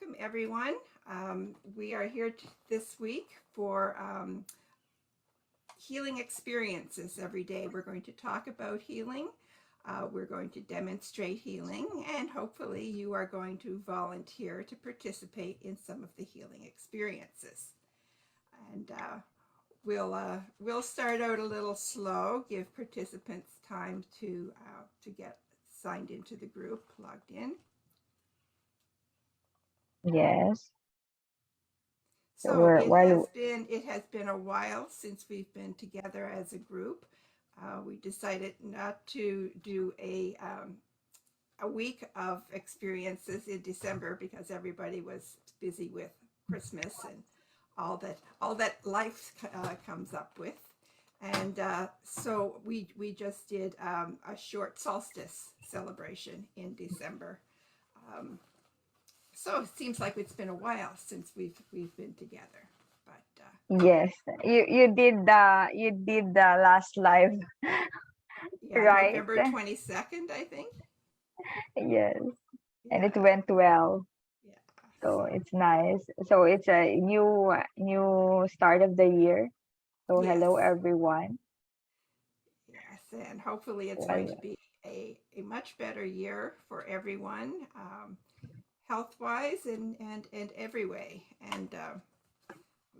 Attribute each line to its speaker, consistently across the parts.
Speaker 1: Welcome, everyone. We are here this week for healing experiences every day. We're going to talk about healing. We're going to demonstrate healing, and hopefully you are going to volunteer to participate in some of the healing experiences. And we'll start out a little slow, give participants time to get signed into the group, logged in.
Speaker 2: Yes.
Speaker 1: So it has been a while since we've been together as a group. We decided not to do a week of experiences in December because everybody was busy with Christmas and all that life comes up with. And so we just did a short solstice celebration in December. So it seems like it's been a while since we've been together. But
Speaker 2: yes, you did the last live,
Speaker 1: yeah,
Speaker 2: right?
Speaker 1: November 22nd, I think.
Speaker 2: Yes, and it
Speaker 1: Yeah,
Speaker 2: went well.
Speaker 1: yeah.
Speaker 2: So
Speaker 1: So
Speaker 2: it's nice. So it's a new start of the year. So
Speaker 1: yes,
Speaker 2: hello everyone.
Speaker 1: yes, and hopefully it's going to
Speaker 2: Well,
Speaker 1: be a much better year for everyone, health-wise and every way. And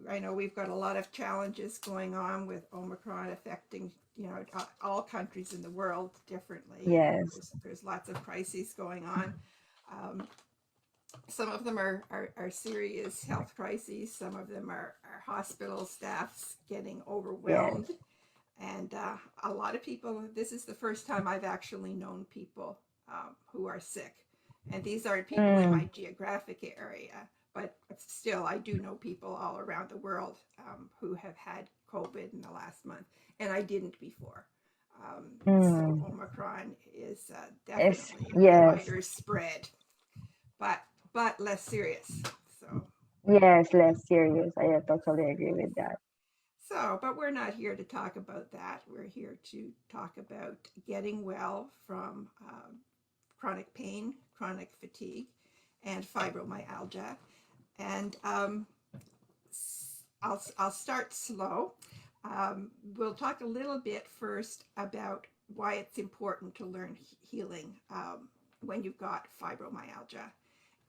Speaker 1: I know we've got a lot of challenges going on with Omicron affecting, all countries in the world differently.
Speaker 2: yes,
Speaker 1: There's lots of crises going on. Some of them are serious health crises. Some of them are hospital staffs getting
Speaker 2: yes.
Speaker 1: overwhelmed. And a lot of people, this is the first time I've actually known people who are sick. And these aren't people in my
Speaker 2: Mm,
Speaker 1: geographic area, but still, I do know people all around the world who have had COVID in the last month, and I didn't before. So
Speaker 2: mm.
Speaker 1: Omicron is
Speaker 2: Yes,
Speaker 1: definitely a
Speaker 2: yes,
Speaker 1: wider spread, but less serious. So
Speaker 2: yes. Less serious. I totally agree with that.
Speaker 1: but we're not here to talk about that. We're here to talk about getting well from chronic pain, chronic fatigue, and fibromyalgia. And I'll start slow. We'll talk a little bit first about why it's important to learn healing when you've got fibromyalgia.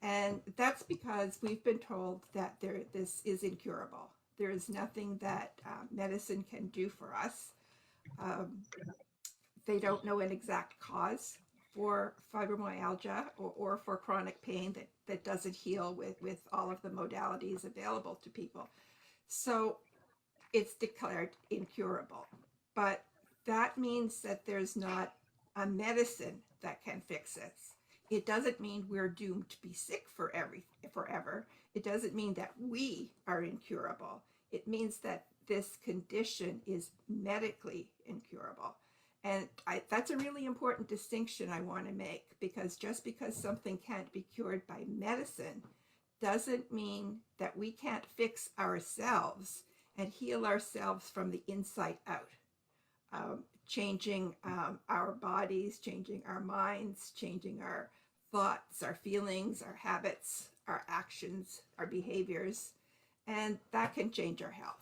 Speaker 1: And that's because we've been told that this is incurable. There is nothing that medicine can do for us. Um, they don't know an exact cause for fibromyalgia or for chronic pain that doesn't heal with all of the modalities available to people. So it's declared incurable. But that means that there's not a medicine that can fix it. It doesn't mean we're doomed to be sick forever. It doesn't mean that we are incurable. It means that this condition is medically incurable. And that's a really important distinction I want to make, because just because something can't be cured by medicine doesn't mean that we can't fix ourselves and heal ourselves from the inside out, changing our bodies, changing our minds, changing our thoughts, our feelings, our habits, our actions, our behaviors, and that can change our health.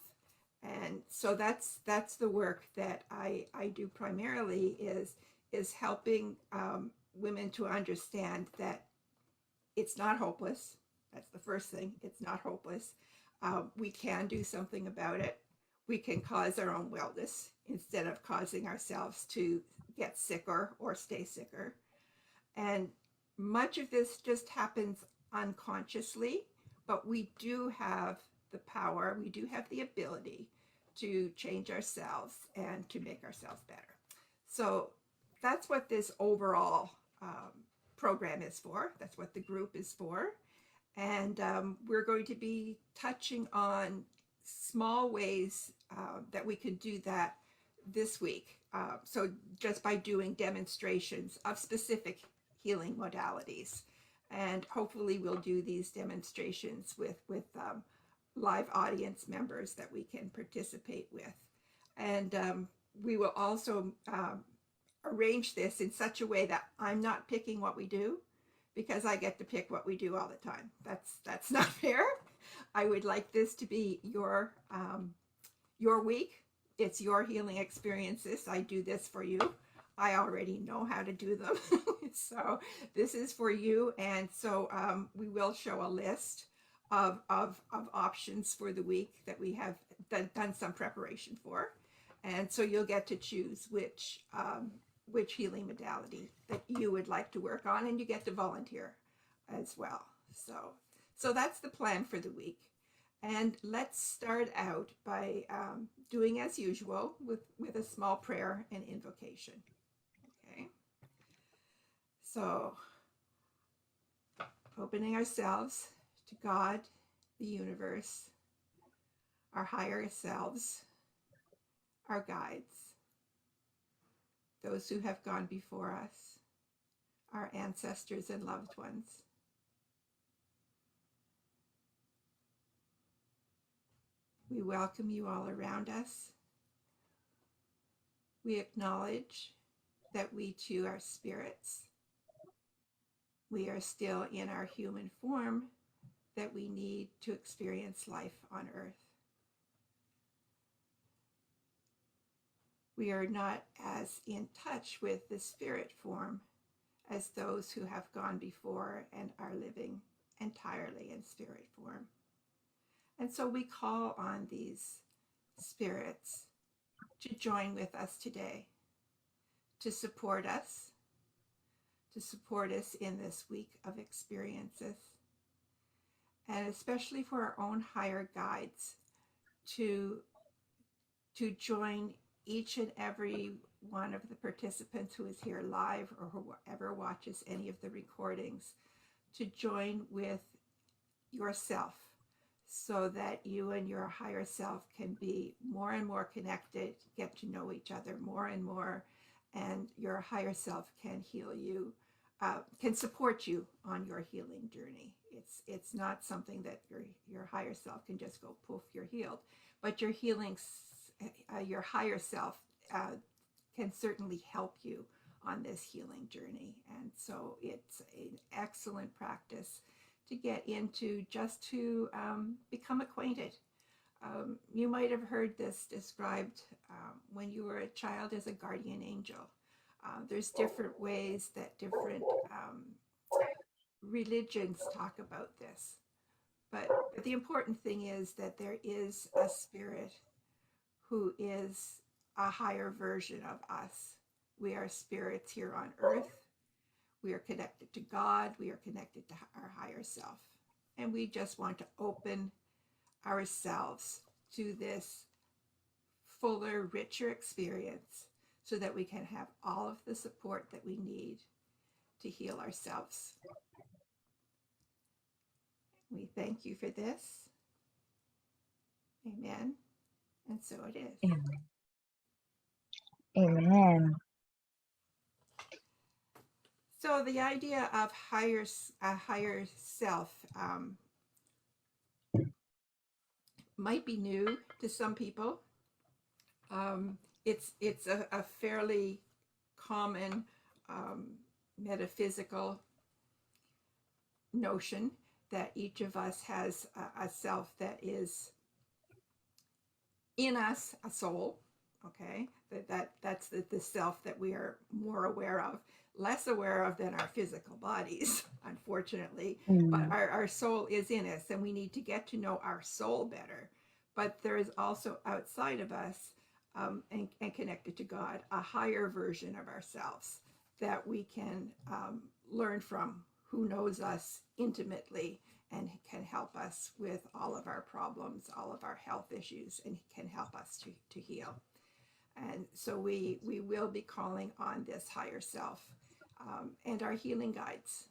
Speaker 1: And so that's the work that I do primarily is helping women to understand that it's not hopeless. That's the first thing. It's not hopeless. We can do something about it. We can cause our own wellness instead of causing ourselves to get sicker or stay sicker. And much of this just happens unconsciously, but we do have the power, we do have the ability to change ourselves and to make ourselves better. So that's what this overall program is for. That's what the group is for. And we're going to be touching on small ways that we could do that this week. So just by doing demonstrations of specific healing modalities. And hopefully we'll do these demonstrations with live audience members that we can participate with. And we will also arrange this in such a way that I'm not picking what we do. because I get to pick what we do all the time. That's not fair. I would like this to be your week. It's your healing experiences. I do this for you. I already know how to do them. So this is for you. And so we will show a list of options for the week that we have done some preparation for. And so you'll get to choose which healing modality that you would like to work on, and you get to volunteer as well. So that's the plan for the week. And let's start out by doing as usual with a small prayer and invocation. Okay. So opening ourselves to God, the universe, our higher selves, our guides, those who have gone before us, our ancestors and loved ones. We welcome you all around us. We acknowledge that we too are spirits. We are still in our human form, that we need to experience life on earth. We are not as in touch with the spirit form as those who have gone before and are living entirely in spirit form. And so we call on these spirits to join with us today, to support us in this week of experiences, and especially for our own higher guides to join each and every one of the participants who is here live or whoever watches any of the recordings, to join with yourself so that you and your higher self can be more and more connected, get to know each other more and more, and your higher self can heal you, can support you on your healing journey. It's not something that your higher self can just go poof, you're healed, but your your higher self can certainly help you on this healing journey. And so it's an excellent practice to get into, just to become acquainted. You might have heard this described when you were a child as a guardian angel. There's different ways that different religions talk about this. But the important thing is that there is a spirit who is a higher version of us. We are spirits here on earth. We are connected to God. We are connected to our higher self. And we just want to open ourselves to this fuller, richer experience so that we can have all of the support that we need to heal ourselves. We thank you for this. Amen. And so it is.
Speaker 2: Amen.
Speaker 1: So the idea of a higher self might be new to some people. It's a fairly common metaphysical notion that each of us has a self that is in us, a soul. Okay, that's the self that we are more aware of, less aware of than our physical bodies, unfortunately. But our soul is in us, and we need to get to know our soul better. But there is also outside of us and connected to God, a higher version of ourselves that we can learn from, who knows us intimately and can help us with all of our problems, all of our health issues, and can help us to heal. And so we will be calling on this higher self and our healing guides,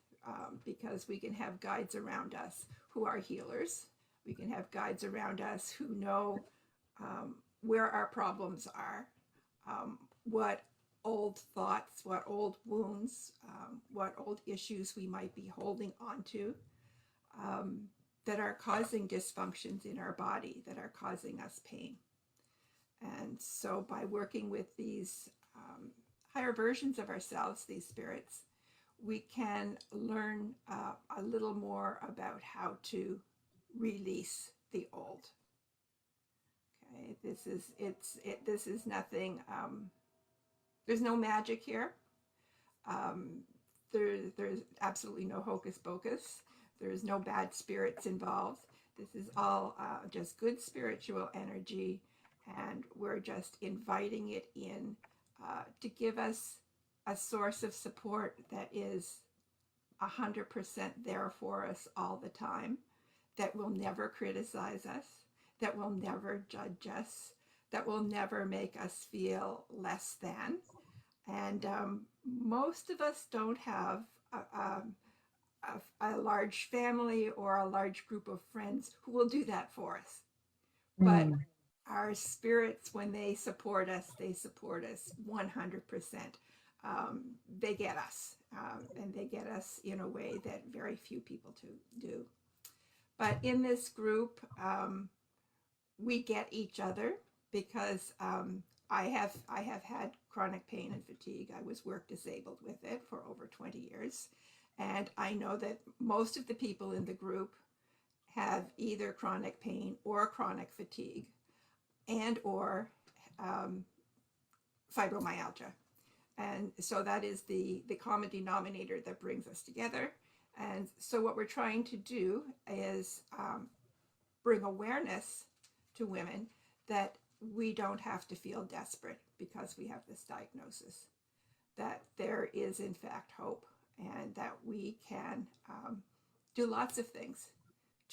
Speaker 1: because we can have guides around us who are healers. We can have guides around us who know where our problems are, what old thoughts, what old wounds, what old issues we might be holding on to that are causing dysfunctions in our body, that are causing us pain. And so by working with these higher versions of ourselves, these spirits, we can learn a little more about how to release the old. Okay, this is nothing. There's no magic here. Um, there's absolutely no hocus pocus. There's no bad spirits involved. This is all just good spiritual energy, and we're just inviting it in to give us a source of support that is 100% there for us all the time, that will never criticize us, that will never judge us, that will never make us feel less than. And most of us don't have a large family or a large group of friends who will do that for us. But
Speaker 2: Mm.
Speaker 1: our spirits, when they support us 100%. They get us, and they get us in a way that very few people do. But in this group, we get each other because I have had chronic pain and fatigue. I was work disabled with it for over 20 years. And I know that most of the people in the group have either chronic pain or chronic fatigue and or fibromyalgia. And so that is the common denominator that brings us together. And so what we're trying to do is bring awareness to women that we don't have to feel desperate because we have this diagnosis, that there is in fact hope, and that we can do lots of things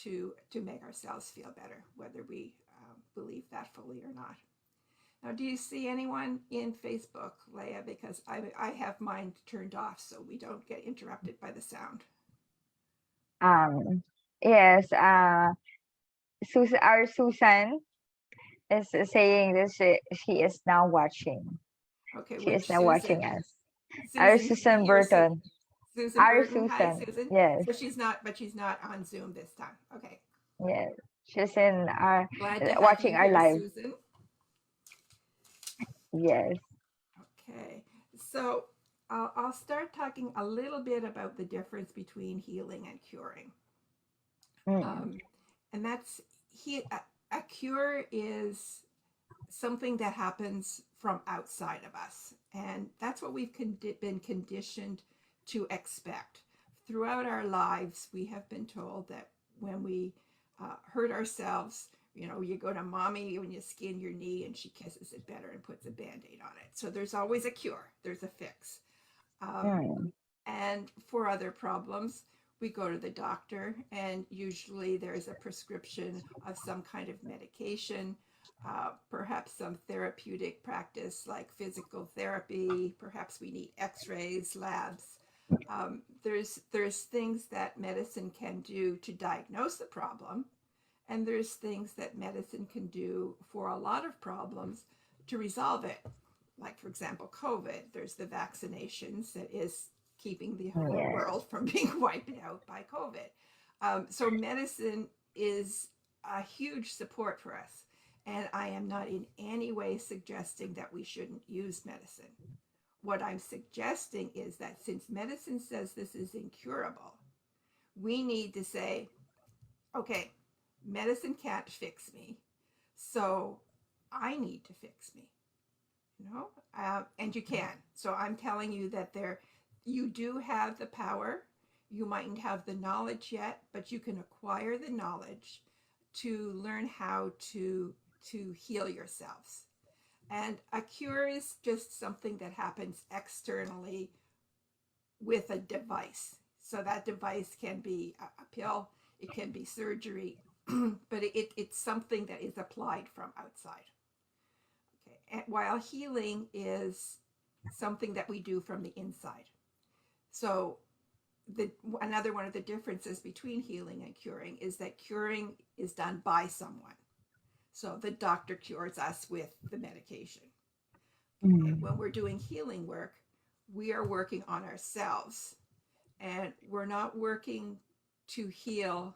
Speaker 1: to make ourselves feel better, whether we believe that fully or not. Now, do you see anyone in Facebook, Leah? Because I have mine turned off so we don't get interrupted by the sound.
Speaker 2: Yes, our Susan is saying that she is now watching.
Speaker 1: Okay,
Speaker 2: She is
Speaker 1: which
Speaker 2: now
Speaker 1: Susan?
Speaker 2: watching us. Our
Speaker 1: Susan,
Speaker 2: Susan
Speaker 1: your
Speaker 2: Burton.
Speaker 1: Susan
Speaker 2: Our
Speaker 1: Burton. Hi,
Speaker 2: Susan.
Speaker 1: Susan.
Speaker 2: Yes,
Speaker 1: So she's not on Zoom this time. Okay.
Speaker 2: yes. She's in our
Speaker 1: Glad to have
Speaker 2: watching
Speaker 1: you
Speaker 2: our
Speaker 1: here,
Speaker 2: live.
Speaker 1: Susan.
Speaker 2: Yes.
Speaker 1: Okay. So I'll start talking a little bit about the difference between healing and curing.
Speaker 2: Mm.
Speaker 1: And that's a cure is something that happens from outside of us. And that's what we've been conditioned to expect. Throughout our lives, we have been told that when we hurt ourselves, you go to mommy when you skin your knee and she kisses it better and puts a Band-Aid on it. So there's always a cure, there's a fix.
Speaker 2: Mm.
Speaker 1: And for other problems, we go to the doctor, and usually there's a prescription of some kind of medication, perhaps some therapeutic practice like physical therapy. Perhaps we need x-rays, labs. There's things that medicine can do to diagnose the problem, and there's things that medicine can do for a lot of problems to resolve it. Like, for example, COVID, there's the vaccinations that is keeping the whole
Speaker 2: Yes.
Speaker 1: world from being wiped out by COVID. So medicine is a huge support for us. And I am not in any way suggesting that we shouldn't use medicine. What I'm suggesting is that since medicine says this is incurable, we need to say, okay, medicine can't fix me, so I need to fix me. And you can. So I'm telling you that you do have the power. You mightn't have the knowledge yet, but you can acquire the knowledge to learn how to heal yourselves. And a cure is just something that happens externally with a device. So that device can be a pill, it can be surgery, but it's something that is applied from outside. Okay. While healing is something that we do from the inside. So another one of the differences between healing and curing is that curing is done by someone. So the doctor cures us with the medication. Okay.
Speaker 2: Mm.
Speaker 1: When we're doing healing work, we are working on ourselves, and we're not working to heal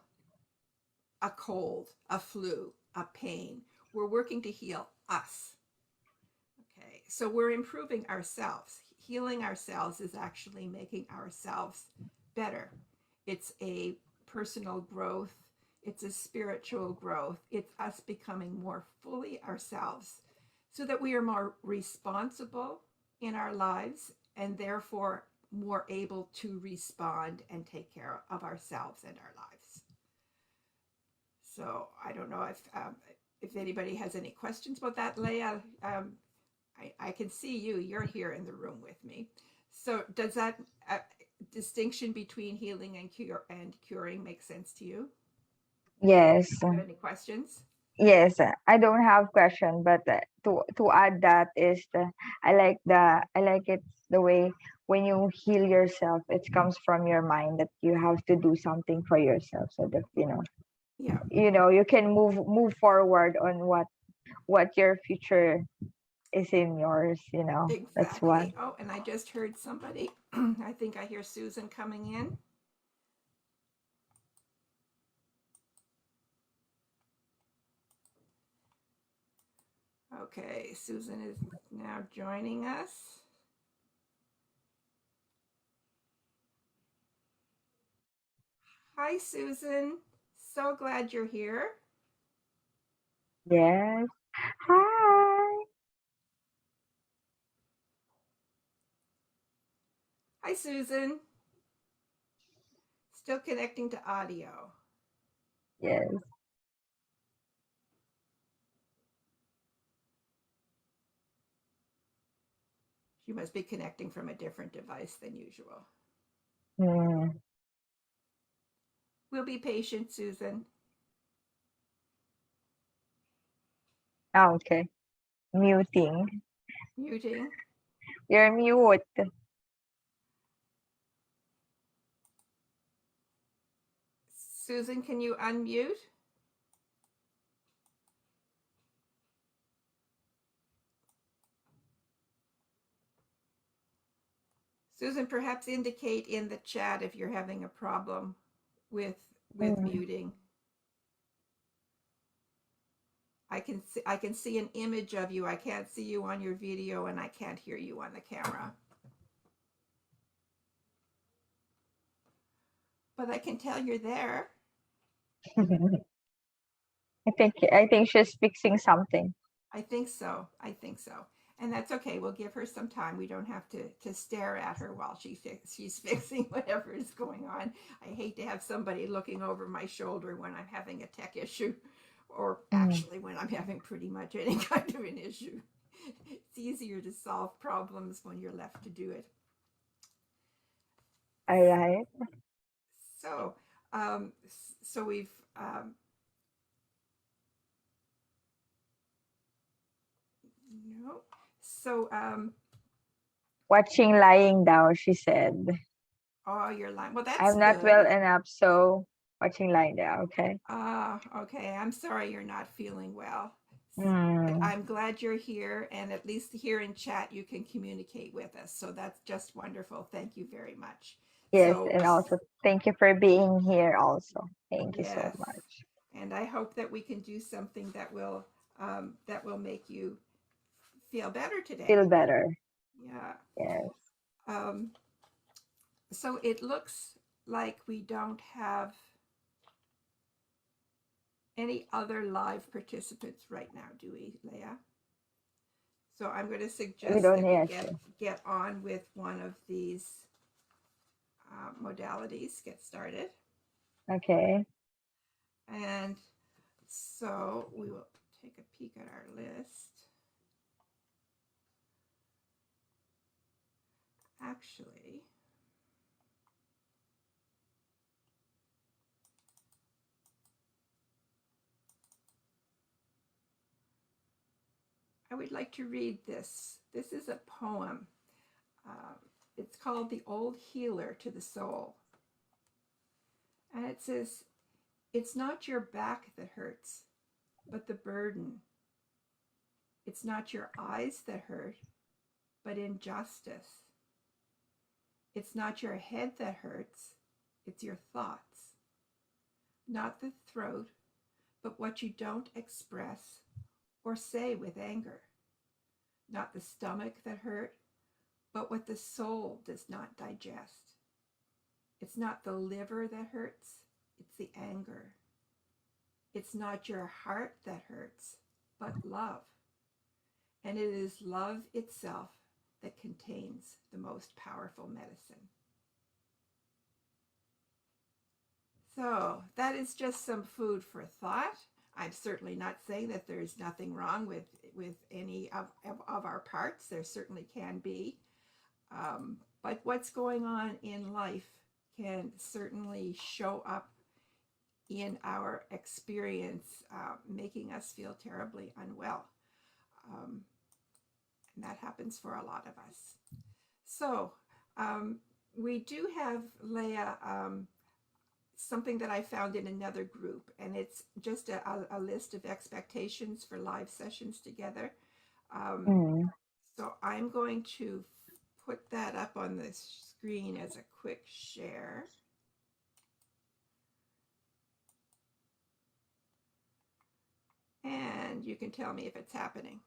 Speaker 1: a cold, a flu, a pain. We're working to heal us. Okay, so we're improving ourselves. healing ourselves is actually making ourselves better. It's a personal growth, it's a spiritual growth, it's us becoming more fully ourselves so that we are more responsible in our lives and therefore more able to respond and take care of ourselves and our lives. So I don't know if anybody has any questions about that, Leah. I can see you. You're here in the room with me. So does that distinction between healing and curing make sense to you?
Speaker 2: Yes.
Speaker 1: Do you have any questions?
Speaker 2: Yes, I don't have question, but to add that is I like it the way when you heal yourself, it comes from your mind that you have to do something for yourself so that
Speaker 1: Yeah,
Speaker 2: you can move forward on what your future is in yours. That's what.
Speaker 1: exactly. Oh, and I just heard somebody. I think I hear Susan coming in. Okay, Susan is now joining us. Hi, Susan. So glad you're here.
Speaker 2: Yes. Hi.
Speaker 1: Hi, Susan. Still connecting to audio.
Speaker 2: Yes.
Speaker 1: She must be connecting from a different device than usual.
Speaker 2: Hmm.
Speaker 1: We'll be patient, Susan.
Speaker 2: Okay. Muting.
Speaker 1: Muting.
Speaker 2: You're mute.
Speaker 1: Susan, can you unmute? Susan, perhaps indicate in the chat if you're having a problem with muting. I can see an image of you. I can't see you on your video and I can't hear you on the camera. But I can tell you're there.
Speaker 2: I think she's fixing something.
Speaker 1: I think so. I think so. And that's okay. We'll give her some time. We don't have to stare at her while she's fixing whatever is going on. I hate to have somebody looking over my shoulder when I'm having a tech issue, or actually when I'm having pretty much any kind of an issue. It's easier to solve problems when you're left to do it.
Speaker 2: All right.
Speaker 1: So, so we've no. So,
Speaker 2: Watching lying down, she said.
Speaker 1: oh, you're lying. Well, that's
Speaker 2: I'm not
Speaker 1: good.
Speaker 2: well enough, so watching lying down, okay?
Speaker 1: Okay. I'm sorry you're not feeling well. But
Speaker 2: Mm.
Speaker 1: I'm glad you're here, and at least here in chat you can communicate with us. So that's just wonderful. Thank you very much.
Speaker 2: Yes,
Speaker 1: So,
Speaker 2: and also thank you for being here also. Thank you so
Speaker 1: yes,
Speaker 2: much.
Speaker 1: and I hope that we can do something that will make you feel better today.
Speaker 2: Feel better.
Speaker 1: Yeah.
Speaker 2: Yes.
Speaker 1: Um, so it looks like we don't have any other live participants right now, do we, Leah? So I'm going to
Speaker 2: We
Speaker 1: suggest
Speaker 2: don't
Speaker 1: that we
Speaker 2: hear
Speaker 1: get on with one of these modalities, get started.
Speaker 2: Okay.
Speaker 1: And so we will take a peek at our list. Actually, I would like to read this. This is a poem. Um, it's called The Old Healer to the Soul. And it says, "It's not your back that hurts, but the burden. It's not your eyes that hurt, but injustice. It's not your head that hurts, it's your thoughts. Not the throat, but what you don't express or say with anger. Not the stomach that hurt, but what the soul does not digest. It's not the liver that hurts, it's the anger. It's not your heart that hurts, but love. And it is love itself that contains the most powerful medicine. So that is just some food for thought. I'm certainly not saying that there's nothing wrong with any of our parts. There certainly can be. But what's going on in life can certainly show up in our experience, making us feel terribly unwell. And that happens for a lot of us. So we do have, Leah, something that I found in another group, and it's just a list of expectations for live sessions together. So I'm going to put that up on the screen as a quick share. And you can tell me if it's happening.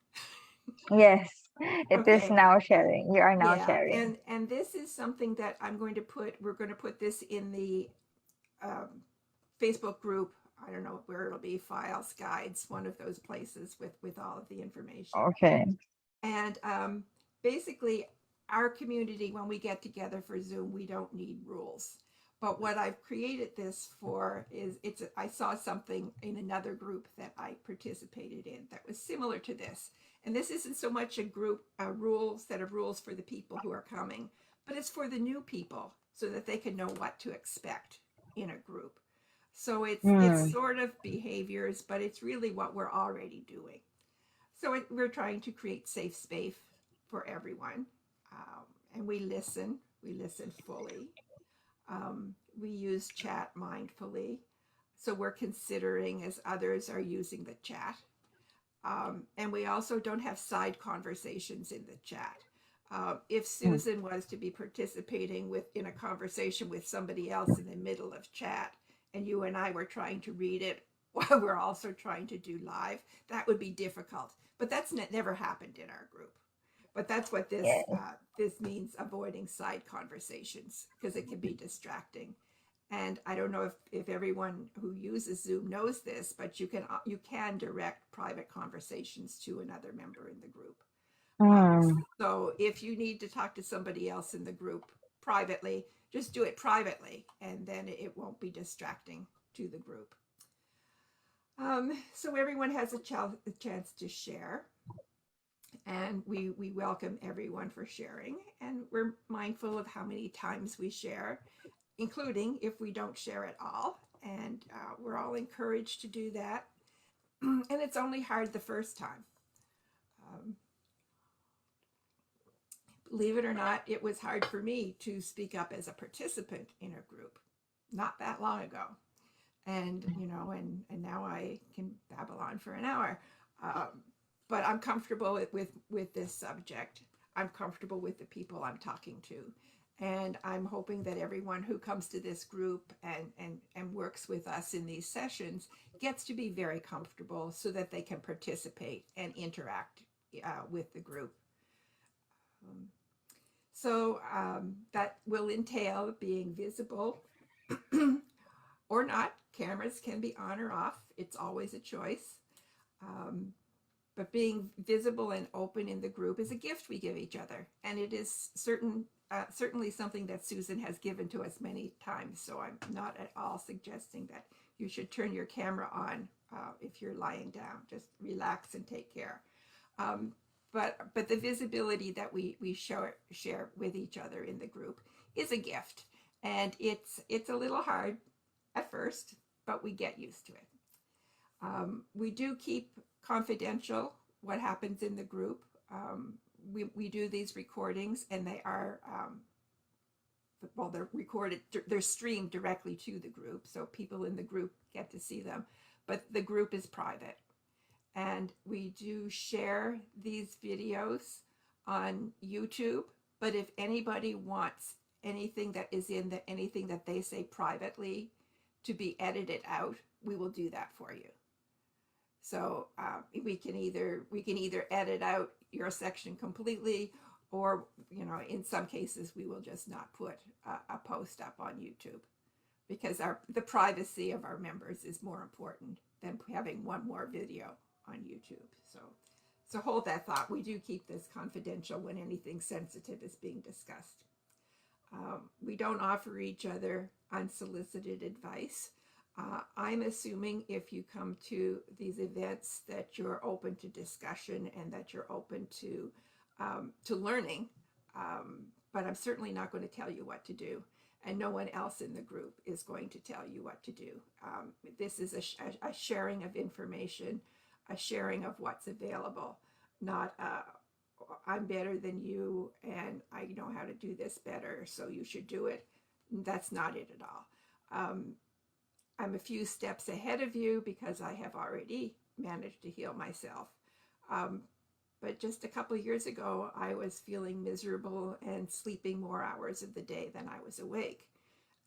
Speaker 2: Yes, it is
Speaker 1: Okay.
Speaker 2: now sharing. You are now
Speaker 1: Yeah,
Speaker 2: sharing.
Speaker 1: and this is something that we're going to put this in the Facebook group. I don't know where it'll be, files, guides, one of those places with all of the information.
Speaker 2: Okay.
Speaker 1: And basically, our community, when we get together for Zoom, we don't need rules. But what I've created this for is I saw something in another group that I participated in that was similar to this. And this isn't so much a set of rules for the people who are coming, but it's for the new people so that they can know what to expect in a group. So it's sort of behaviors, but it's really what we're already doing. So we're trying to create safe space for everyone. And we listen fully. We use chat mindfully. So we're considering as others are using the chat. And we also don't have side conversations in the chat. If Susan was to be participating in a conversation with somebody else in the middle of chat, and you and I were trying to read it while we're also trying to do live, that would be difficult. But that's never happened in our group. But that's what this means, avoiding side conversations, because it can be distracting. And I don't know if everyone who uses Zoom knows this, but you can direct private conversations to another member in the group. So if you need to talk to somebody else in the group privately, just do it privately, and then it won't be distracting to the group. So everyone has a chance to share, and we welcome everyone for sharing, and we're mindful of how many times we share, including if we don't share at all, and we're all encouraged to do that. And it's only hard the first time. Believe it or not, it was hard for me to speak up as a participant in a group not that long ago. And, and now I can babble on for an hour. But I'm comfortable with this subject. I'm comfortable with the people I'm talking to. And I'm hoping that everyone who comes to this group and works with us in these sessions gets to be very comfortable so that they can participate and interact with the group. So that will entail being visible or not. Cameras can be on or off. It's always a choice. But being visible and open in the group is a gift we give each other. And it is certainly something that Susan has given to us many times. So I'm not at all suggesting that you should turn your camera on if you're lying down. Just relax and take care. But the visibility that we share with each other in the group is a gift. And it's a little hard at first, but we get used to it. We do keep confidential what happens in the group. We do these recordings, and they are, they're recorded, they're streamed directly to the group, so people in the group get to see them, but the group is private. And we do share these videos on YouTube, but if anybody wants anything that is in anything that they say privately to be edited out, we will do that for you. So we can either edit out your section completely, or, in some cases, we will just not put a post up on YouTube, because the privacy of our members is more important than having one more video on YouTube. So hold that thought. We do keep this confidential when anything sensitive is being discussed. We don't offer each other unsolicited advice. I'm assuming if you come to these events that you're open to discussion and that you're open to learning, but I'm certainly not going to tell you what to do, and no one else in the group is going to tell you what to do. This is a sharing of information, a sharing of what's available, not I'm better than you and I know how to do this better, so you should do it. That's not it at all. I'm a few steps ahead of you because I have already managed to heal myself. But just a couple of years ago, I was feeling miserable and sleeping more hours of the day than I was awake.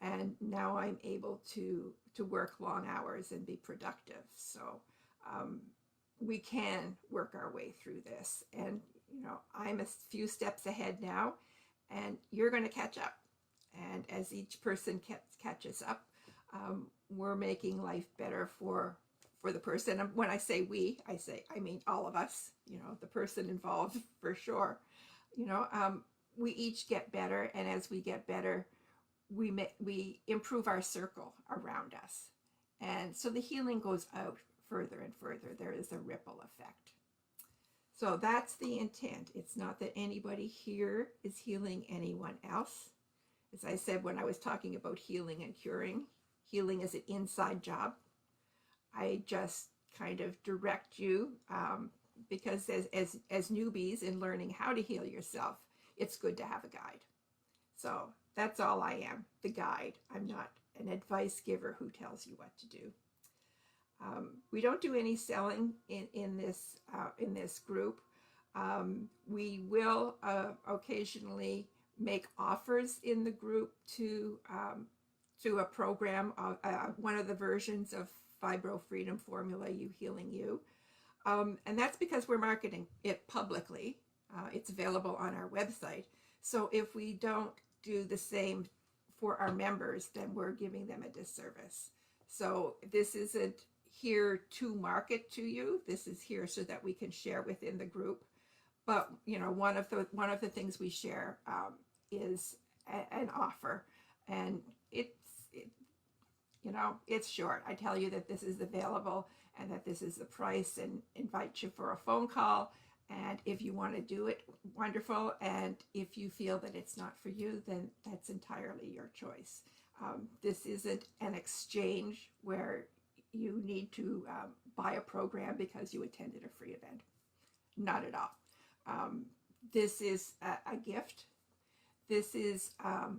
Speaker 1: And now I'm able to work long hours and be productive. So we can work our way through this. And, I'm a few steps ahead now, and you're going to catch up. And as each person catches up, we're making life better for the person. And when I say we, I mean all of us, the person involved for sure. We each get better, and as we get better, we improve our circle around us. And so the healing goes out further and further. There is a ripple effect. So that's the intent. It's not that anybody here is healing anyone else. As I said, when I was talking about healing and curing, healing is an inside job. I just kind of direct you because as newbies in learning how to heal yourself, it's good to have a guide. So that's all I am, the guide. I'm not an advice giver who tells you what to do. We don't do any selling in this group. We will occasionally make offers in the group to a program, one of the versions of Fibro Freedom Formula, You Healing You. And that's because we're marketing it publicly. It's available on our website. So if we don't do the same for our members, then we're giving them a disservice. So this isn't here to market to you. This is here so that we can share within the group. But one of the things we share is an offer, and it's short. I tell you that this is available and that this is the price, and invite you for a phone call. And if you want to do it, wonderful. And if you feel that it's not for you, then that's entirely your choice. This isn't an exchange where you need to buy a program because you attended a free event. Not at all. This is a gift. This is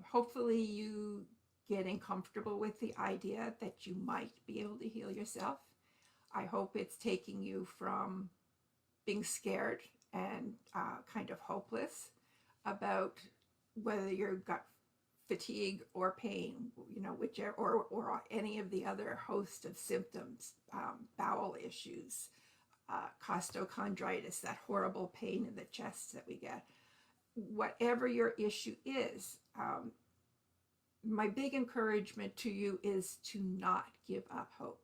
Speaker 1: hopefully you getting comfortable with the idea that you might be able to heal yourself. I hope it's taking you from being scared and kind of hopeless about whether you've got fatigue or pain, whichever, or any of the other host of symptoms, bowel issues, costochondritis, that horrible pain in the chest that we get. Whatever your issue is, my big encouragement to you is to not give up hope.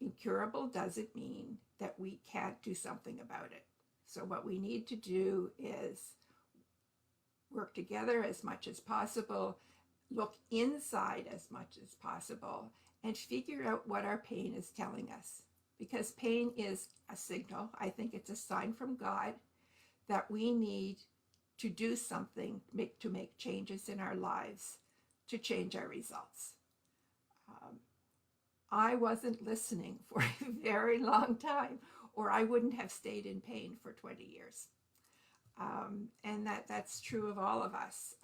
Speaker 1: Incurable doesn't mean that we can't do something about it. So what we need to do is work together as much as possible, look inside as much as possible, and figure out what our pain is telling us. Because pain is a signal. I think it's a sign from God that we need to do something to make changes in our lives to change our results. I wasn't listening for a very long time, or I wouldn't have stayed in pain for 20 years. And that's true of all of us.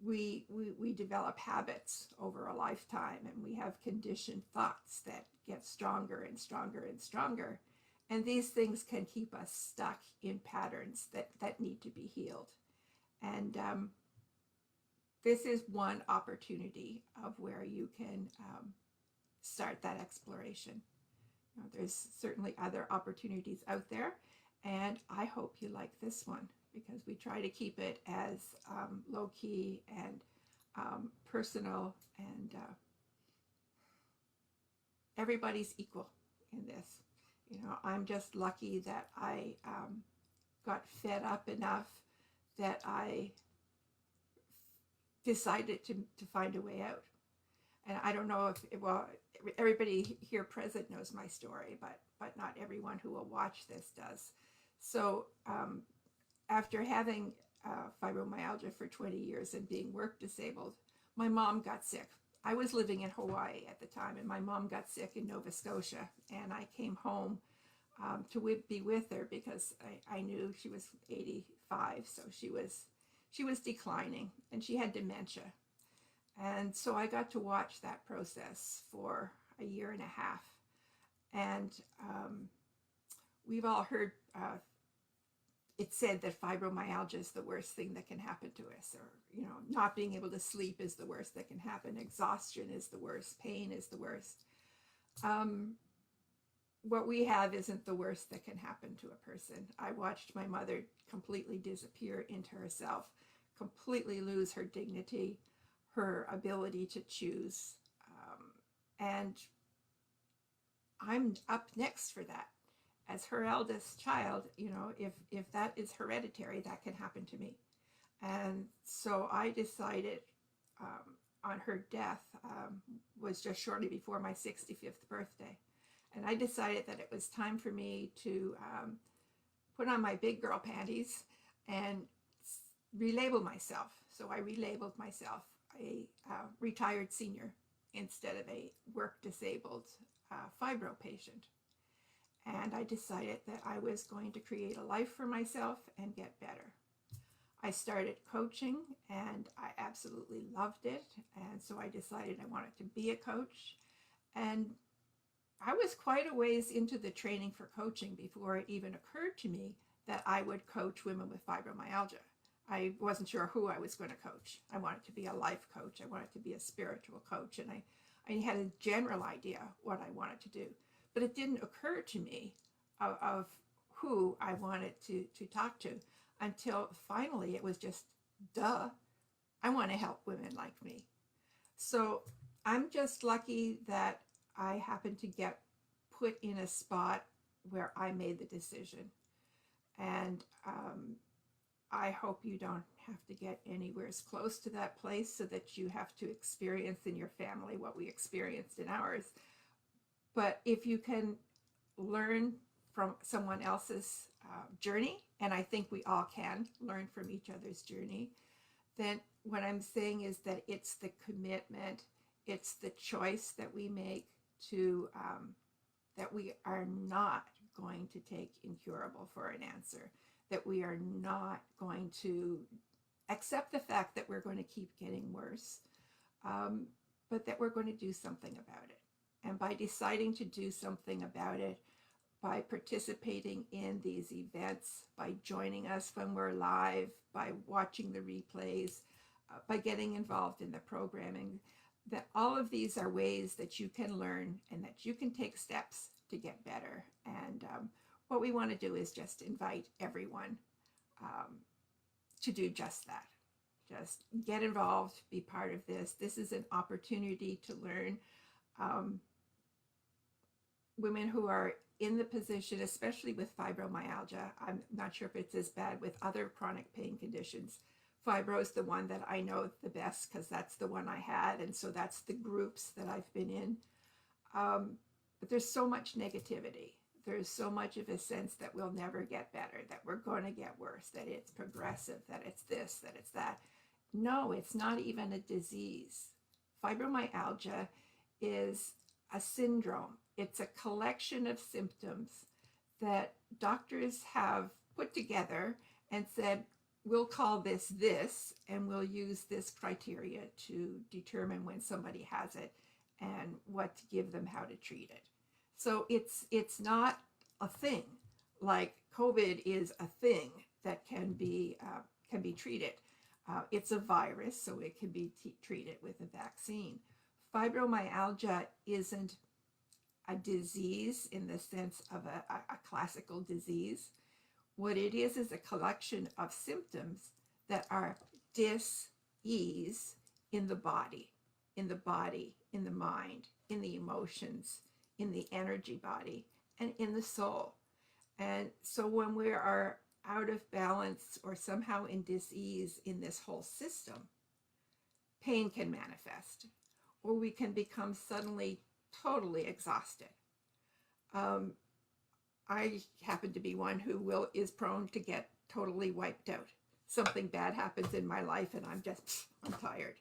Speaker 1: We develop habits over a lifetime, and we have conditioned thoughts that get stronger and stronger and stronger. And these things can keep us stuck in patterns that need to be healed. And this is one opportunity of where you can start that exploration. There's certainly other opportunities out there, and I hope you like this one because we try to keep it as low key and personal, and everybody's equal in this. You know, I'm just lucky that I got fed up enough that I decided to find a way out. And I don't know if, well, everybody here present knows my story, but not everyone who will watch this does. So after having fibromyalgia for 20 years and being work disabled, my mom got sick. I was living in Hawaii at the time, and my mom got sick in Nova Scotia, and I came home to be with her because I knew she was 85, so she was declining, and she had dementia. And so I got to watch that process for a year and a half. And we've all heard it said that fibromyalgia is the worst thing that can happen to us, or, you know, not being able to sleep is the worst that can happen. Exhaustion is the worst. Pain is the worst. What we have isn't the worst that can happen to a person. I watched my mother completely disappear into herself, completely lose her dignity, her ability to choose. And I'm up next for that. As her eldest child, you know, if that is hereditary, that can happen to me. And so I decided on her death, was just shortly before my 65th birthday. And I decided that it was time for me to put on my big girl panties and relabel myself. So I relabeled myself a retired senior instead of a work disabled fibro patient. And I decided that I was going to create a life for myself and get better. I started coaching, and I absolutely loved it. And so I decided I wanted to be a coach. And I was quite a ways into the training for coaching before it even occurred to me that I would coach women with fibromyalgia. I wasn't sure who I was going to coach. I wanted to be a life coach. I wanted to be a spiritual coach. And I had a general idea what I wanted to do. But it didn't occur to me of who I wanted to talk to until finally it was just, duh, I want to help women like me. So I'm just lucky that I happened to get put in a spot where I made the decision. And I hope you don't have to get anywhere as close to that place so that you have to experience in your family what we experienced in ours. But if you can learn from someone else's journey, and I think we all can learn from each other's journey, then what I'm saying is that it's the commitment, it's the choice that we make to, that we are not going to take incurable for an answer, that we are not going to accept the fact that we're going to keep getting worse, but that we're going to do something about it. And by deciding to do something about it, by participating in these events, by joining us when we're live, by watching the replays, by getting involved in the programming, that all of these are ways that you can learn and that you can take steps to get better. And what we want to do is just invite everyone to do just that. Just get involved, be part of this. This is an opportunity to learn. Women who are in the position, especially with fibromyalgia, I'm not sure if it's as bad with other chronic pain conditions. Fibro is the one that I know the best because that's the one I had, and so that's the groups that I've been in. But there's so much negativity. There's so much of a sense that we'll never get better, that we're going to get worse, that it's progressive, that it's this, that it's that. No, it's not even a disease. Fibromyalgia is a syndrome. It's a collection of symptoms that doctors have put together and said, we'll call this, and we'll use this criteria to determine when somebody has it and what to give them, how to treat it. So it's not a thing like COVID is a thing that can be treated. It's a virus, so it can be treated with a vaccine. Fibromyalgia isn't a disease in the sense of a classical disease. What it is a collection of symptoms that are dis-ease in the body, in the mind, in the emotions, in the energy body, and in the soul. And so when we are out of balance or somehow in dis-ease in this whole system, pain can manifest, or we can become suddenly totally exhausted. I happen to be one who is prone to get totally wiped out. Something bad happens in my life and I'm tired.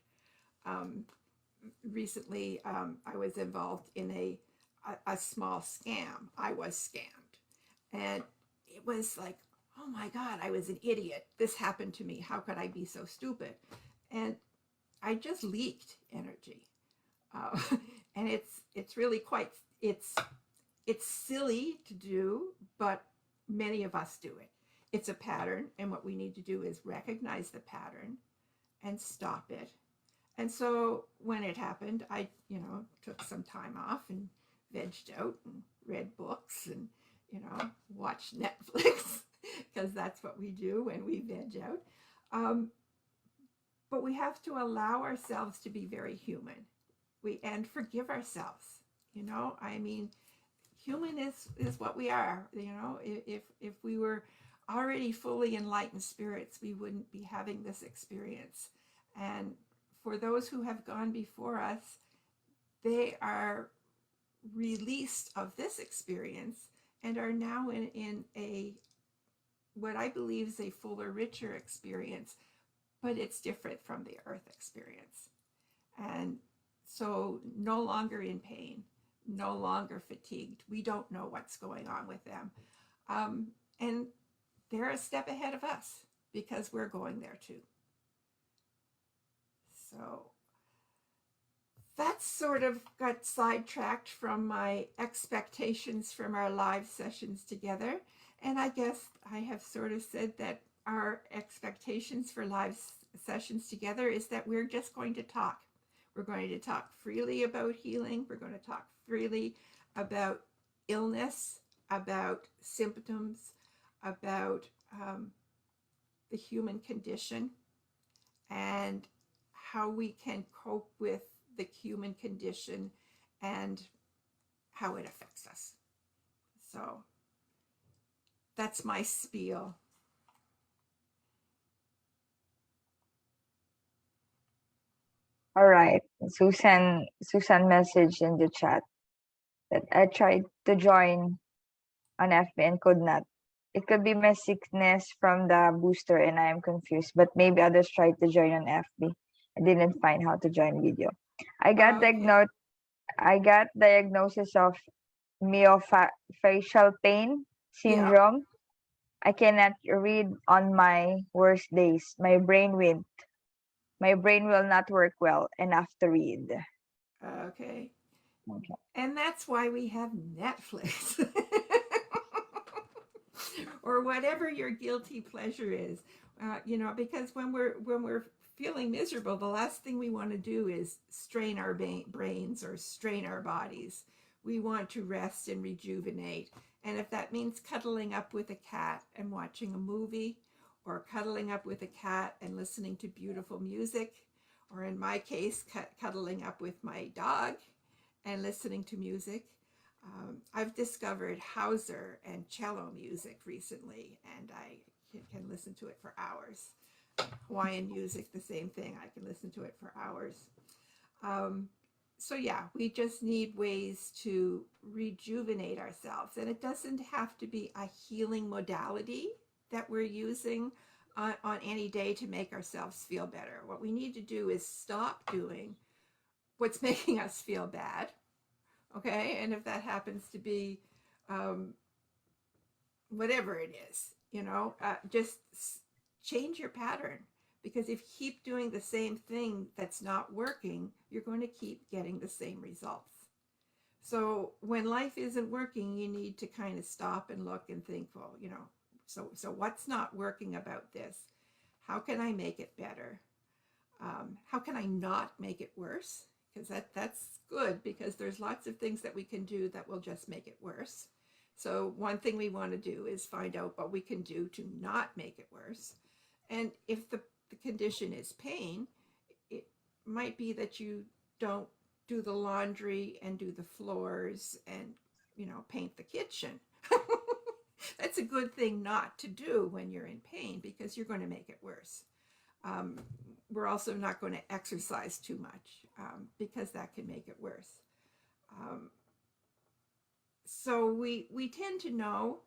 Speaker 1: Recently, I was involved in a small scam. I was scammed. And it was like, oh my God, I was an idiot. This happened to me. How could I be so stupid? And I just leaked energy. Uh, and it's really quite, it's silly to do, but many of us do it. It's a pattern, and what we need to do is recognize the pattern and stop it. And so when it happened, I, took some time off and vegged out and read books and, watched Netflix, because that's what we do when we veg out. But we have to allow ourselves to be very human. And forgive ourselves. I mean, human is what we are. If we were already fully enlightened spirits, we wouldn't be having this experience. And for those who have gone before us, they are released of this experience and are now in a what I believe is a fuller, richer experience, but it's different from the earth experience. And so no longer in pain, no longer fatigued. We don't know what's going on with them. And they're a step ahead of us because we're going there too. So that sort of got sidetracked from my expectations from our live sessions together. And I guess I have sort of said that our expectations for live sessions together is that we're just going to talk. We're going to talk freely about healing. We're going to talk freely about illness, about symptoms, about the human condition, and how we can cope with the human condition and how it affects us. So that's my spiel.
Speaker 2: All right. Susan messaged in the chat that I tried to join on FB and could not. It could be my sickness from the booster and I am confused, but maybe others tried to join on FB. I didn't find how to join video. I got diagnosis of myofascial pain
Speaker 1: Yeah.
Speaker 2: syndrome. I cannot read on my worst days. My brain will not work well enough to read.
Speaker 1: Okay.
Speaker 2: Okay.
Speaker 1: And that's why we have Netflix. Or whatever your guilty pleasure is. Because when we're feeling miserable, the last thing we want to do is strain our brains or strain our bodies. We want to rest and rejuvenate. And if that means cuddling up with a cat and watching a movie, or cuddling up with a cat and listening to beautiful music, or in my case, cuddling up with my dog and listening to music. I've discovered Hauser and cello music recently, and I can listen to it for hours. Hawaiian music, the same thing. I can listen to it for hours. So yeah, we just need ways to rejuvenate ourselves. And it doesn't have to be a healing modality that we're using on any day to make ourselves feel better. What we need to do is stop doing what's making us feel bad. Okay, and if that happens to be whatever it is, just change your pattern. Because if you keep doing the same thing that's not working, you're going to keep getting the same results. So when life isn't working, you need to kind of stop and look and think, well, so what's not working about this? How can I make it better? How can I not make it worse? Because that's good, because there's lots of things that we can do that will just make it worse. So one thing we want to do is find out what we can do to not make it worse. And if the condition is pain, it might be that you don't do the laundry and do the floors and, paint the kitchen. That's a good thing not to do when you're in pain, because you're going to make it worse. We're also not going to exercise too much, because that can make it worse. So we tend to know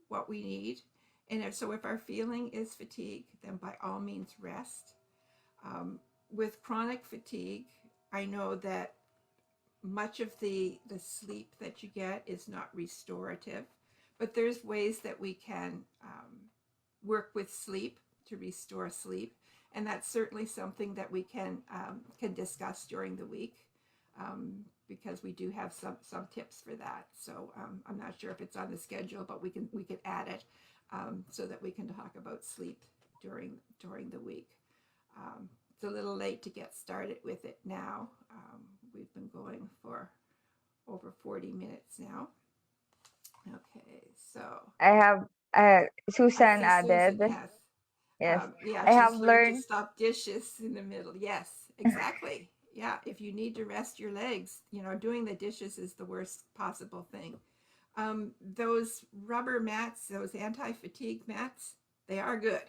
Speaker 1: what we need. And if our feeling is fatigue, then by all means rest. With chronic fatigue, I know that much of the sleep that you get is not restorative, but there's ways that we can work with sleep to restore sleep. And that's certainly something that we can discuss during the week, because we do have some tips for that. So I'm not sure if it's on the schedule, but we can add it, so that we can talk about sleep during the week. It's a little late to get started with it now. We've been going for over 40 minutes now. Okay, so
Speaker 2: I have
Speaker 1: I
Speaker 2: Susan
Speaker 1: see
Speaker 2: added.
Speaker 1: Susan has.
Speaker 2: Yes,
Speaker 1: Yeah,
Speaker 2: I have
Speaker 1: she's learned to
Speaker 2: learned.
Speaker 1: stop dishes in the middle. Yes, exactly. Yeah, if you need to rest your legs, doing the dishes is the worst possible thing. Those rubber mats, those anti-fatigue mats, they are good.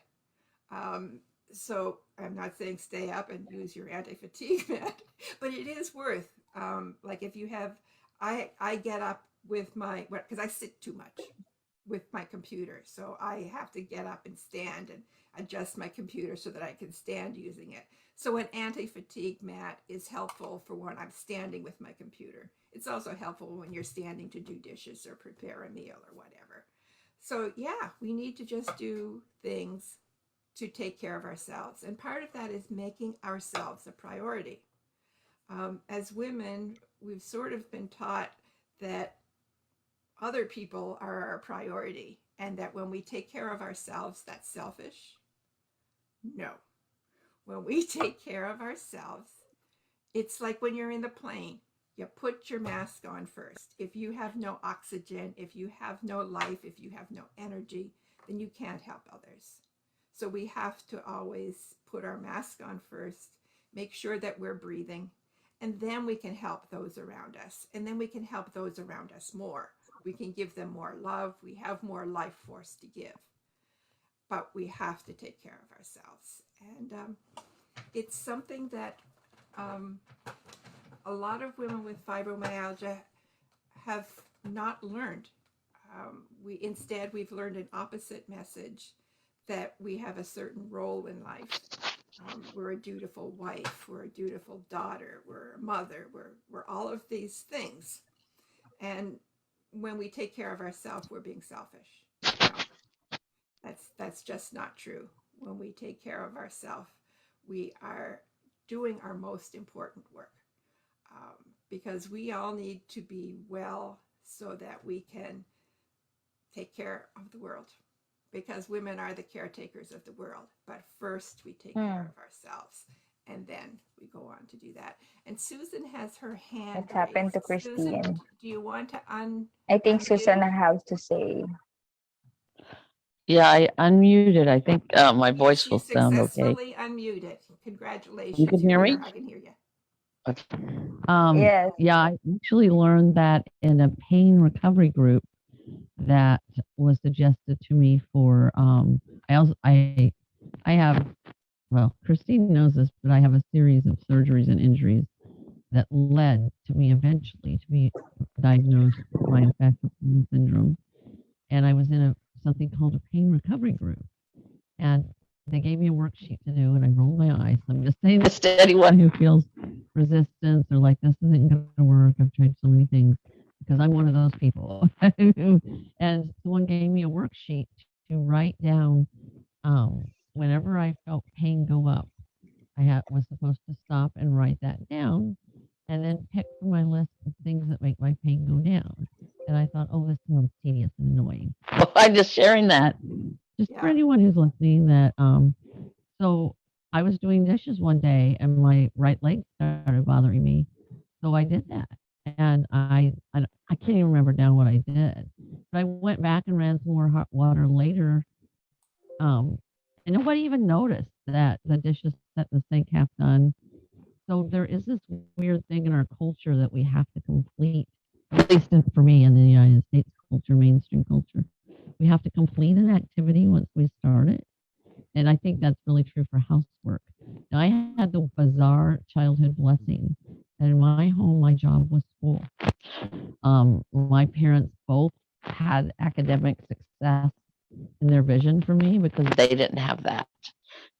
Speaker 1: So I'm not saying stay up and use your anti-fatigue mat, but it is worth, like if you have, I get up with because I sit too much with my computer. So I have to get up and stand and adjust my computer so that I can stand using it. So an anti-fatigue mat is helpful for when I'm standing with my computer. It's also helpful when you're standing to do dishes or prepare a meal or whatever. So yeah, we need to just do things to take care of ourselves. And part of that is making ourselves a priority. As women, we've sort of been taught that other people are our priority, and that when we take care of ourselves, that's selfish. No. When we take care of ourselves, it's like when you're in the plane, you put your mask on first. If you have no oxygen, if you have no life, if you have no energy, then you can't help others. So we have to always put our mask on first, make sure that we're breathing, and then we can help those around us. And then we can help those around us more. We can give them more love. We have more life force to give. But we have to take care of ourselves. And it's something that a lot of women with fibromyalgia have not learned. We've learned an opposite message, that we have a certain role in life. We're a dutiful wife, we're a dutiful daughter, we're a mother, we're all of these things. And when we take care of ourselves, we're being selfish. That's just not true. When we take care of ourselves, we are doing our most important work, because we all need to be well so that we can take care of the world, because women are the caretakers of the world. But first we take care of ourselves, and then we go on to do that. And Susan has her hand
Speaker 2: What's happened to
Speaker 1: raised. Susan,
Speaker 2: Christine?
Speaker 1: do you want to
Speaker 2: I think
Speaker 1: unmute?
Speaker 2: Susan has to say.
Speaker 3: Yeah, I unmuted. I think my voice will
Speaker 1: She's
Speaker 3: sound okay.
Speaker 1: successfully unmuted. Congratulations.
Speaker 3: You can hear me?
Speaker 1: I can hear you.
Speaker 3: Okay.
Speaker 2: Yes.
Speaker 3: Yeah, I actually learned that in a pain recovery group that was suggested to me for I have, well, Christine knows this, but I have a series of surgeries and injuries that led to me eventually to be diagnosed with myofascial pain syndrome. And I was in something called a pain recovery group. And they gave me a worksheet to do, and I rolled my eyes. I'm just saying this to anyone who feels resistance or like this isn't going to work. I've tried so many things, because I'm one of those people. And someone gave me a worksheet to write down whenever I felt pain go up. Was supposed to stop and write that down, and then pick from my list of things that make my pain go down. And I thought, oh, this sounds tedious and annoying. So I'm just sharing that, just for anyone who's listening, that so I was doing dishes one day and my right leg started bothering me. So I did that. And I can't even remember now what I did. But I went back and ran some more hot water later, um, and nobody even noticed that the dishes set in the sink half done. So there is this weird thing in our culture that we have to complete, at least for me in the United States culture, mainstream culture. We have to complete an activity once we start it. And I think that's really true for housework. Now, I had the bizarre childhood blessing that in my home, my job was school. My parents both had academic success in their vision for me because they didn't have that.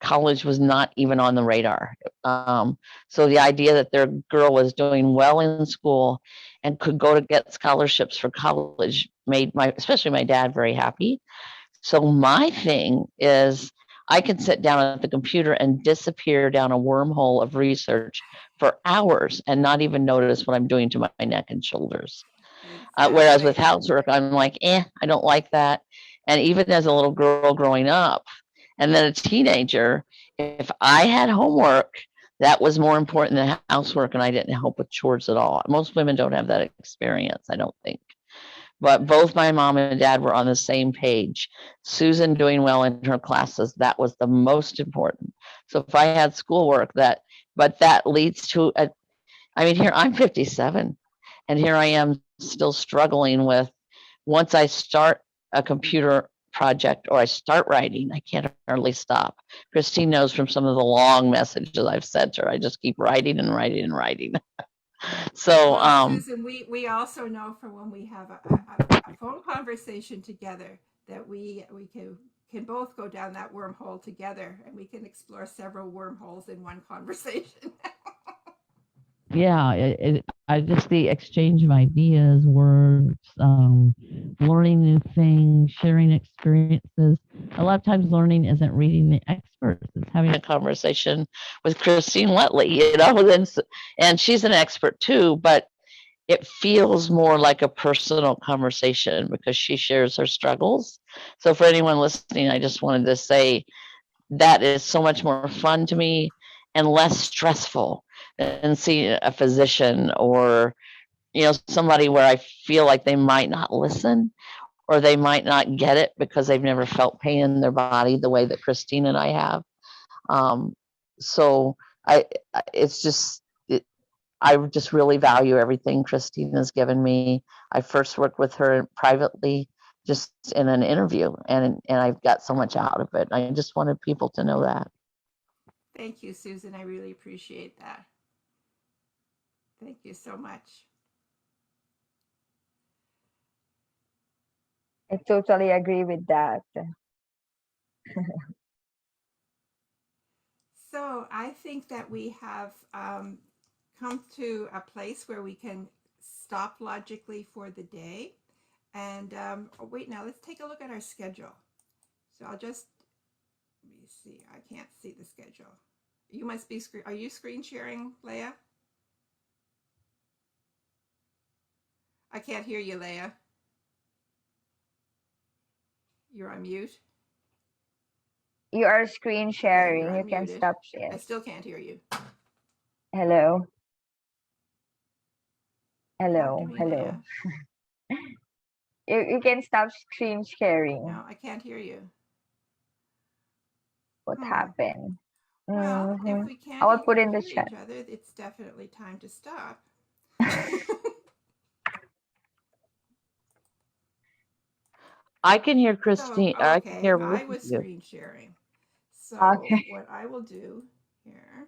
Speaker 3: College was not even on the radar. So the idea that their girl was doing well in school and could go to get scholarships for college made especially my dad, very happy. So my thing is I can sit down at the computer and disappear down a wormhole of research for hours and not even notice what I'm doing to my neck and shoulders. Whereas with
Speaker 1: Exactly.
Speaker 3: housework, I'm like, I don't like that. And even as a little girl growing up, and then a teenager, if I had homework, that was more important than housework, and I didn't help with chores at all. Most women don't have that experience, I don't think. But both my mom and dad were on the same page. Susan doing well in her classes, that was the most important. So if I had schoolwork, but that leads to here I'm 57, and here I am still struggling with, once I start a computer project or I start writing, I can't hardly stop. Christine knows from some of the long messages I've sent her, I just keep writing and writing and writing. So,
Speaker 1: Well, Susan, we also know from when we have a phone conversation together that we can both go down that wormhole together, and we can explore several wormholes in one conversation.
Speaker 3: yeah, I just the exchange of ideas, words, learning new things, sharing experiences. A lot of times, learning isn't reading the experts; it's having a conversation with Christine Lutley, and she's an expert too. But it feels more like a personal conversation because she shares her struggles. So, for anyone listening, I just wanted to say that is so much more fun to me and less stressful than seeing a physician or somebody where I feel like they might not listen or they might not get it because they've never felt pain in their body the way that Christine and I have. Um, so I it's just it, I just really value everything Christine has given me. I first worked with her privately, just in an interview, and I've got so much out of it. I just wanted people to know that.
Speaker 1: Thank you, Susan. I really appreciate that. Thank you so much.
Speaker 2: I totally agree with that.
Speaker 1: So I think that we have come to a place where we can stop logically for the day. And oh, wait, now let's take a look at our schedule. So let me see. I can't see the schedule. You must be screen. Are you screen sharing, Leah? I can't hear you, Leah. You're on mute.
Speaker 2: You are screen
Speaker 1: Okay, you're
Speaker 2: sharing. You can
Speaker 1: unmuted.
Speaker 2: stop
Speaker 1: I
Speaker 2: sharing.
Speaker 1: still can't hear you.
Speaker 2: Hello.
Speaker 1: Talk to
Speaker 2: Hello.
Speaker 1: me,
Speaker 2: Hello.
Speaker 1: Leah.
Speaker 2: You can stop screen sharing.
Speaker 1: No, I can't hear you.
Speaker 2: What
Speaker 1: Hmm.
Speaker 2: happened?
Speaker 1: Well, if
Speaker 2: Mm-hmm.
Speaker 1: we
Speaker 2: I
Speaker 1: can't
Speaker 2: will put
Speaker 1: even
Speaker 2: in the
Speaker 1: hear
Speaker 2: chat.
Speaker 1: each other, it's definitely time to stop.
Speaker 3: I can hear
Speaker 1: So,
Speaker 3: Christine. I can
Speaker 1: okay,
Speaker 3: hear both
Speaker 1: I
Speaker 3: of
Speaker 1: was
Speaker 3: you.
Speaker 1: screen sharing. So,
Speaker 2: Okay.
Speaker 1: what I will do here,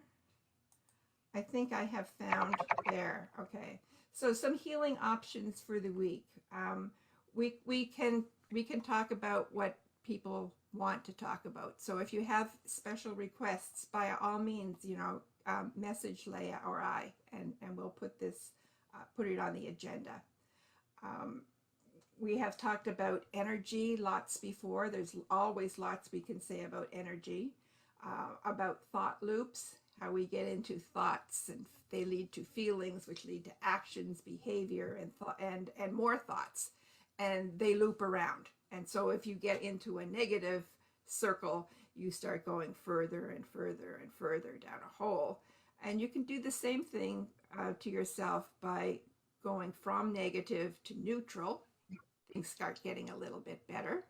Speaker 1: I think I have found there. Okay. So, some healing options for the week. We can talk about what people want to talk about. So, if you have special requests, by all means, message Leah or I, and we'll put it on the agenda. Um, we have talked about energy lots before. There's always lots we can say about energy, about thought loops, how we get into thoughts and they lead to feelings, which lead to actions, behavior, and more thoughts, and they loop around. And so, if you get into a negative circle, you start going further and further and further down a hole. And you can do the same thing to yourself by going from negative to neutral, things start getting a little bit better.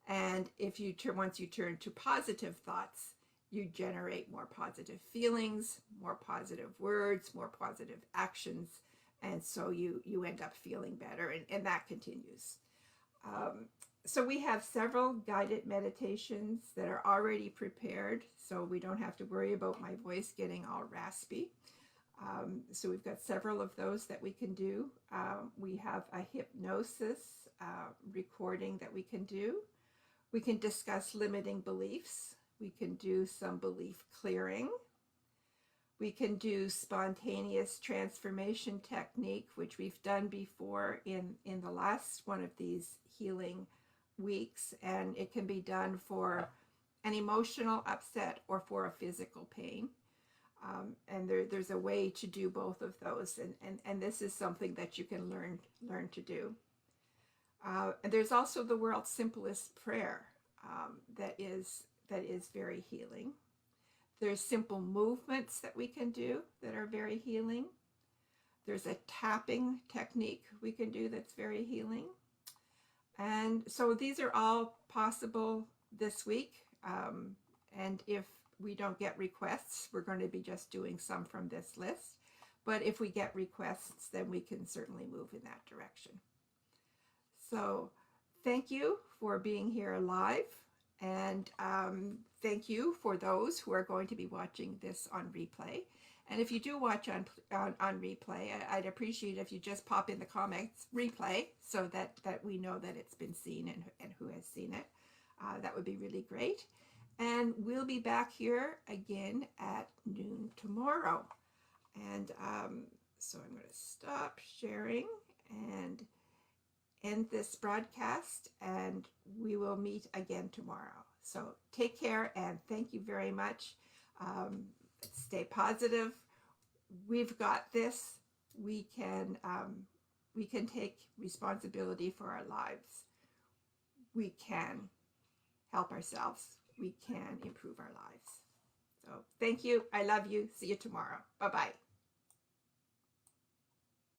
Speaker 1: And if you once you turn to positive thoughts, you generate more positive feelings, more positive words, more positive actions, and so you end up feeling better, and that continues. So we have several guided meditations that are already prepared, so we don't have to worry about my voice getting all raspy. So we've got several of those that we can do. We have a hypnosis recording that we can do. We can discuss limiting beliefs. We can do some belief clearing. We can do spontaneous transformation technique, which we've done before in the last one of these healing weeks, and it can be done for an emotional upset or for a physical pain. And there's a way to do both of those, and this is something that you can learn to do. And there's also the world's simplest prayer that is very healing. There's simple movements that we can do that are very healing. There's a tapping technique we can do that's very healing. And so these are all possible this week. And if we don't get requests, we're going to be just doing some from this list. But if we get requests, then we can certainly move in that direction. So thank you for being here live. And thank you for those who are going to be watching this on replay. And if you do watch on replay, I'd appreciate if you just pop in the comments replay so that we know that it's been seen and who has seen it. That would be really great. And we'll be back here again at noon tomorrow. And so I'm going to stop sharing and end this broadcast, and we will meet again tomorrow. So take care, and thank you very much. Stay positive. We've got this. We can take responsibility for our lives. We can help ourselves. We can improve our lives. So thank you. I love you. See you tomorrow. Bye-bye.